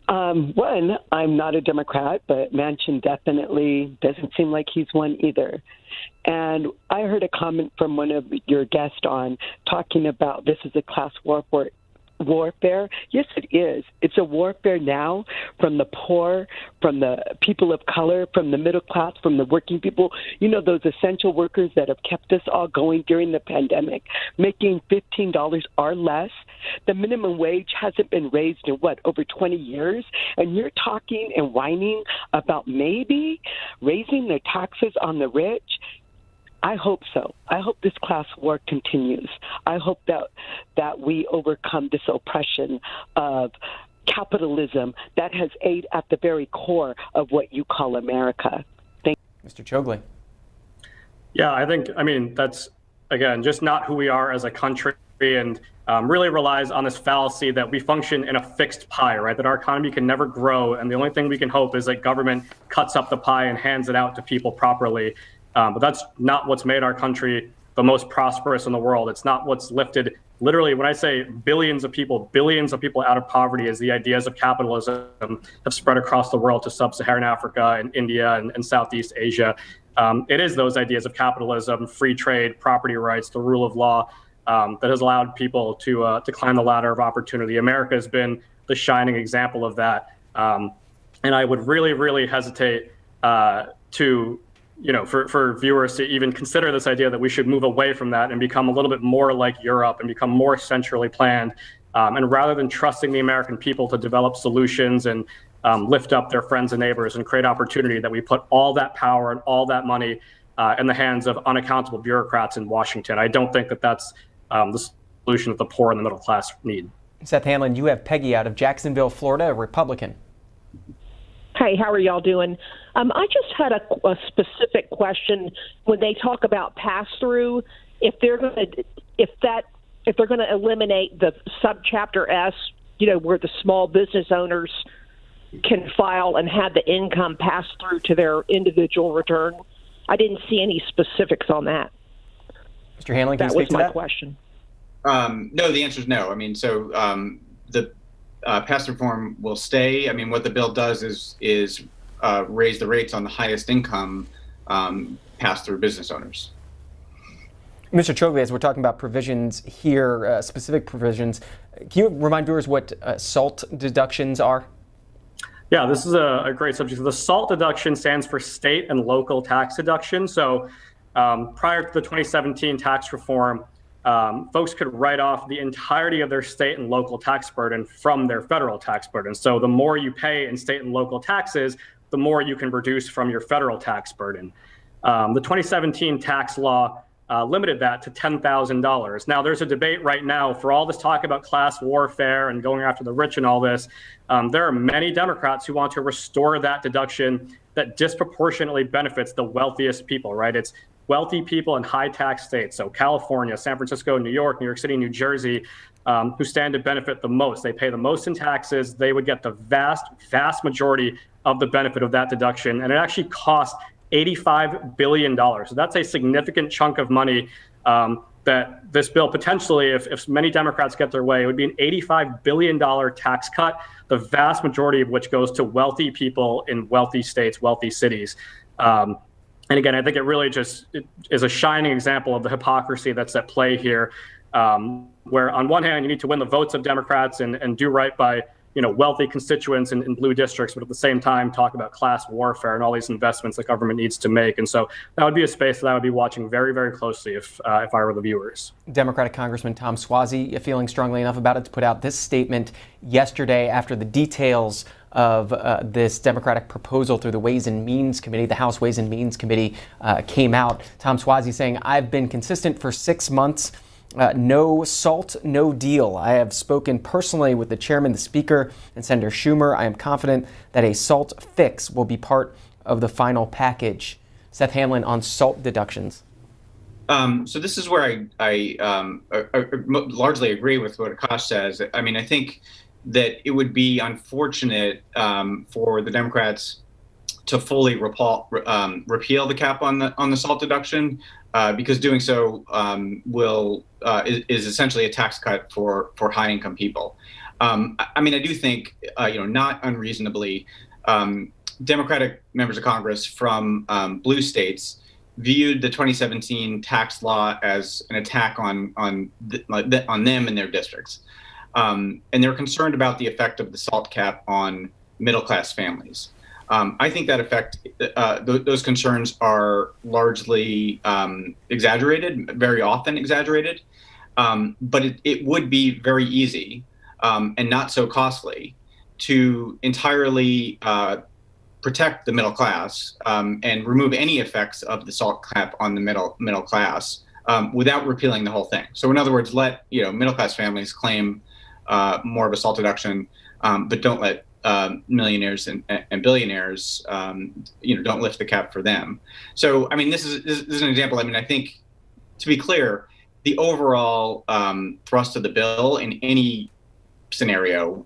One, I'm not a Democrat, but Manchin definitely doesn't seem like he's one either. And I heard a comment from one of your guests on talking about this is a class warfare. Yes, it is. It's a warfare now from the poor, from the people of color, from the middle class, from the working people. Those essential workers that have kept us all going during the pandemic, making $15 or less. The minimum wage hasn't been raised in over 20 years. And you're talking and whining about maybe raising the taxes on the rich. I hope so. I hope this class war continues. I hope that we overcome this oppression of capitalism that has ate at the very core of what you call America. Thank you. Mr. Chougule. Yeah, I mean, that's, again, just not who we are as a country, and really relies on this fallacy that we function in a fixed pie, right? That our economy can never grow, and the only thing we can hope is that government cuts up the pie and hands it out to people properly. But that's not what's made our country the most prosperous in the world. It's not what's lifted, literally, when I say billions of people out of poverty, is the ideas of capitalism have spread across the world to sub-Saharan Africa and India and Southeast Asia. It is those ideas of capitalism, free trade, property rights, the rule of law that has allowed people to climb the ladder of opportunity. America has been the shining example of that. And I would really, really hesitate for viewers to even consider this idea that we should move away from that and become a little bit more like Europe and become more centrally planned. And rather than trusting the American people to develop solutions and lift up their friends and neighbors and create opportunity, that we put all that power and all that money in the hands of unaccountable bureaucrats in Washington. I don't think that that's the solution that the poor and the middle class need. Seth Hanlon, you have Peggy out of Jacksonville, Florida, a Republican. Hey, how are y'all doing? I just had a specific question. When they talk about pass-through, if they're going to eliminate the subchapter S, where the small business owners can file and have the income pass through to their individual return, I didn't see any specifics on that. Mr. Hanlon, can you speak to that? That was my question. No, the answer is no. I mean, so the pass-through reform will stay. I mean, what the bill does is raise the rates on the highest income pass-through business owners. Mr. Chougule, as we're talking about provisions here, specific provisions, can you remind viewers what SALT deductions are? Yeah, this is a great subject. The SALT deduction stands for state and local tax deduction. So prior to the 2017 tax reform, folks could write off the entirety of their state and local tax burden from their federal tax burden. So the more you pay in state and local taxes, the more you can reduce from your federal tax burden. The 2017 tax law limited that to $10,000. Now, there's a debate right now for all this talk about class warfare and going after the rich and all this. There are many Democrats who want to restore that deduction that disproportionately benefits the wealthiest people, right? It's wealthy people in high tax states, so California, San Francisco, New York City, New Jersey, who stand to benefit the most. They pay the most in taxes. They would get the vast majority of the benefit of that deduction, and it actually costs $85 billion. So that's a significant chunk of money that this bill potentially, if many Democrats get their way, it would be an $85 billion tax cut, the vast majority of which goes to wealthy people in wealthy states, wealthy cities. And again, I think it really just is a shining example of the hypocrisy that's at play here, where on one hand, you need to win the votes of Democrats and do right by wealthy constituents in blue districts, but at the same time talk about class warfare and all these investments the government needs to make. And so that would be a space that I would be watching very, very closely if I were the viewers. Democratic Congressman Tom Suozzi feeling strongly enough about it to put out this statement yesterday after the details of this Democratic proposal through the Ways and Means Committee, the House Ways and Means Committee, came out. Tom Suozzi saying, "I've been consistent for 6 months. No SALT, no deal. I have spoken personally with the chairman, the speaker, and Senator Schumer. I am confident that a SALT fix will be part of the final package." Seth Hanlon on SALT deductions. So this is where I largely agree with what Akash says. I mean, I think that it would be unfortunate for the Democrats to fully repeal the cap on the SALT deduction, because doing so is essentially a tax cut for high income people. I mean, I do think not unreasonably, Democratic members of Congress from blue states viewed the 2017 tax law as an attack on them and their districts, and they're concerned about the effect of the SALT cap on middle class families. I think that those concerns are largely exaggerated, very often exaggerated, but it would be very easy and not so costly to entirely protect the middle class and remove any effects of the SALT cap on the middle class without repealing the whole thing. So in other words, let middle class families claim more of a SALT deduction, but don't let millionaires and billionaires, don't lift the cap for them. So, I mean, this is an example. I mean, I think, to be clear, the overall thrust of the bill in any scenario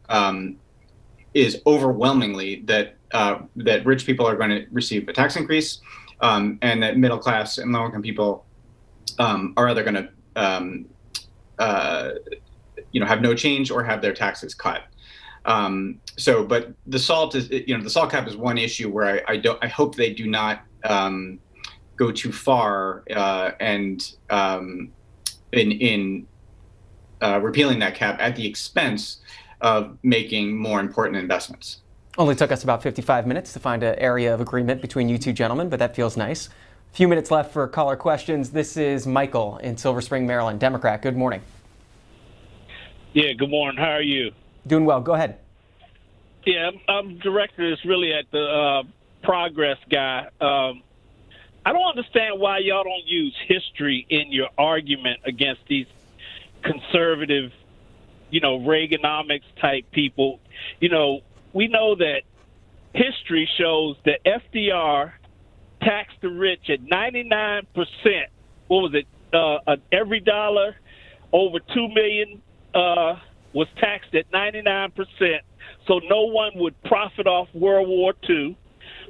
is overwhelmingly that rich people are going to receive a tax increase, and that middle class and low income people are either going to have no change or have their taxes cut. But the SALT is, the SALT cap is one issue where I hope they do not go too far in repealing that cap at the expense of making more important investments. Only took us about 55 minutes to find an area of agreement between you two gentlemen, but that feels nice. A few minutes left for caller questions. This is Michael in Silver Spring, Maryland, Democrat. Good morning. Yeah, good morning. How are you? Doing well. Go ahead. Yeah, I'm directed this really at the progress guy. I don't understand why y'all don't use history in your argument against these conservative, Reaganomics type people. We know that history shows that FDR taxed the rich at 99%. What was it? Every dollar over $2 million was taxed at 99%, so no one would profit off World War II,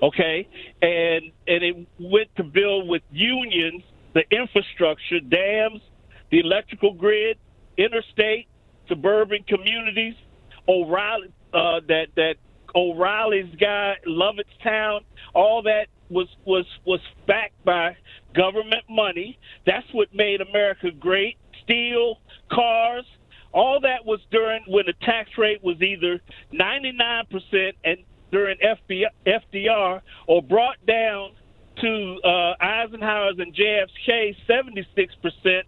okay? And it went to build with unions, the infrastructure, dams, the electrical grid, interstate, suburban communities, O'Reilly, that O'Reilly's guy, Lovettstown, all that was backed by government money. That's what made America great. Steel, cars. All that was during when the tax rate was either 99% and during FDR, or brought down to Eisenhower's and JFK 76%.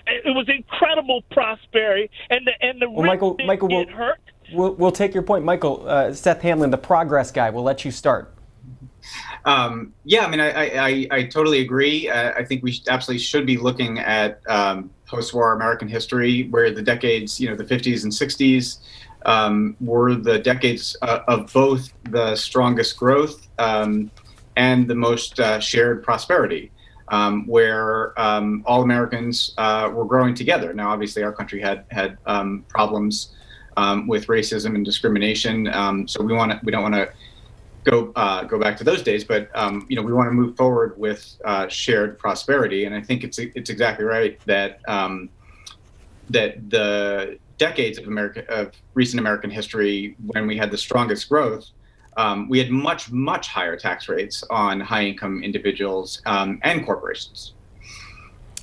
It was incredible prosperity, and the Michael, didn't hurt. We'll take your point, Michael. Seth Hanlon, the progress guy. We'll let you start. Yeah, I mean, I totally agree. I think we absolutely should be looking at post-war American history, where the decades, the 50s and 60s, were the decades of both the strongest growth and the most shared prosperity, where all Americans were growing together. Now, obviously, our country had problems with racism and discrimination. So we don't want to go back to those days, but we want to move forward with shared prosperity. And I think it's exactly right that that the decades of recent American history, when we had the strongest growth, we had much higher tax rates on high-income individuals and corporations.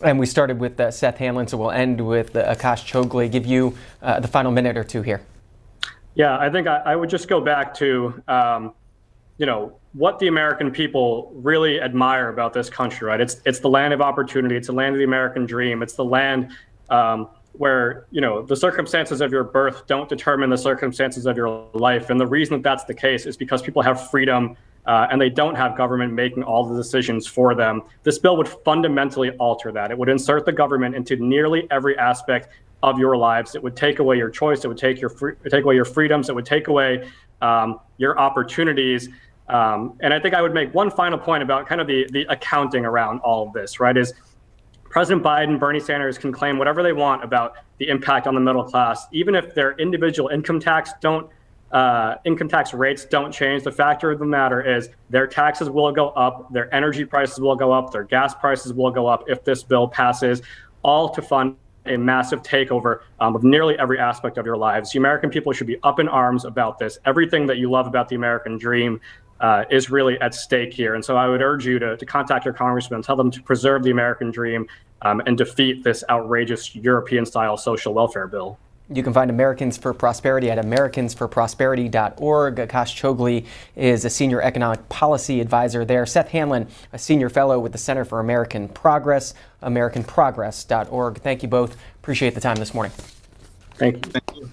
And we started with Seth Hanlon, so we'll end with Akash Chougule. Give you the final minute or two here. Yeah, I think I would just go back to, what the American people really admire about this country, right? It's the land of opportunity. It's the land of the American dream. It's the land where, the circumstances of your birth don't determine the circumstances of your life. And the reason that that's the case is because people have freedom and they don't have government making all the decisions for them. This bill would fundamentally alter that. It would insert the government into nearly every aspect of your lives. It would take away your choice. It would take away your freedoms. It would take away your opportunities. And I think I would make one final point about kind of the accounting around all of this, right? Is President Biden, Bernie Sanders can claim whatever they want about the impact on the middle class, even if their individual income tax rates don't change. The fact of the matter is their taxes will go up, their energy prices will go up, their gas prices will go up if this bill passes, all to fund a massive takeover of nearly every aspect of your lives. The American people should be up in arms about this. Everything that you love about the American dream is really at stake here. And so I would urge you to contact your congressman, tell them to preserve the American dream and defeat this outrageous European-style social welfare bill. You can find Americans for Prosperity at americansforprosperity.org. Akash Chougule is a senior economic policy advisor there. Seth Hanlon, a senior fellow with the Center for American Progress, americanprogress.org. Thank you both. Appreciate the time this morning. Thank you. Thank you.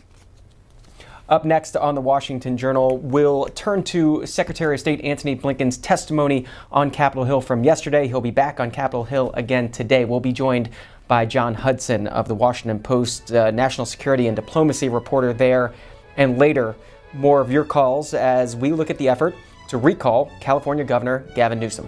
Up next on the Washington Journal, we'll turn to Secretary of State Antony Blinken's testimony on Capitol Hill from yesterday. He'll be back on Capitol Hill again today. We'll be joined by John Hudson of the Washington Post, national security and diplomacy reporter there. And later, more of your calls as we look at the effort to recall California Governor Gavin Newsom.